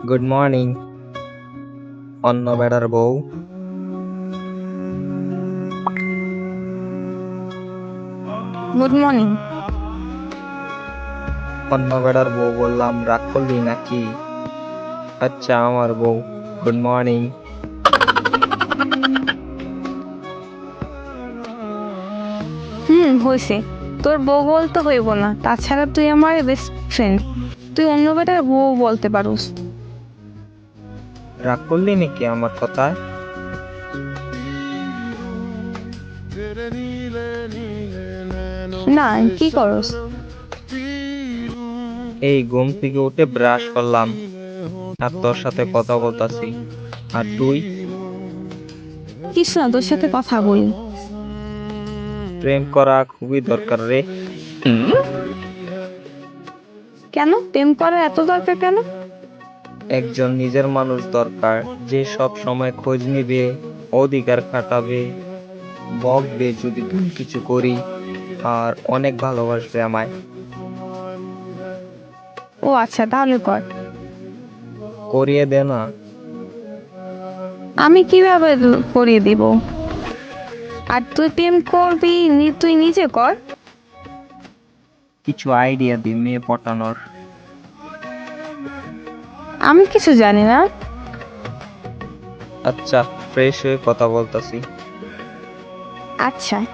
Good morning অন্য বেড়ার বউ। Good morning. অন্য বেড়ার বউ বললাম, রাগ করলি নাকি? আচ্ছা, আমার বউ। Good morning. হয়েছে। তোর বউ বলতে হইব না, তাছাড়া তুই আমার বেস্ট ফ্রেন্ড। তুই অন্য বেটার বউ বলতে পারোস। রাগ করলি নাকি আমার কথায়? না, কি করস? এই ঘুম থেকে উঠে ব্রাশ করলাম আর তোর সাথে কথা বলতাছি। আর তুই? কিছু না, তোর সাথে কথা বলি। প্রেম করা খুবই দরকার রে। কেন প্রেম করা এত দরকার কেন? একজন নিজের মানুষ দরকার, যে সব সময় খোঁজ নিবে, অধিকার খাটাবে, বকবে যদি ভুল কিছু করি, আর অনেক ভালোবাসবে আমায়। ও আচ্ছা, তাহলে কর। করিয়ে দে না। আমি কিভাবে করিয়ে দিব? আর তুই প্রেম করবি, তুই নিজে কর। কিছু আইডিয়া দি মেয়ে পটানোর। আমি কিছু জানি না। আচ্ছা, ফ্রেশ হয়ে কথা বলতাছি। আচ্ছা।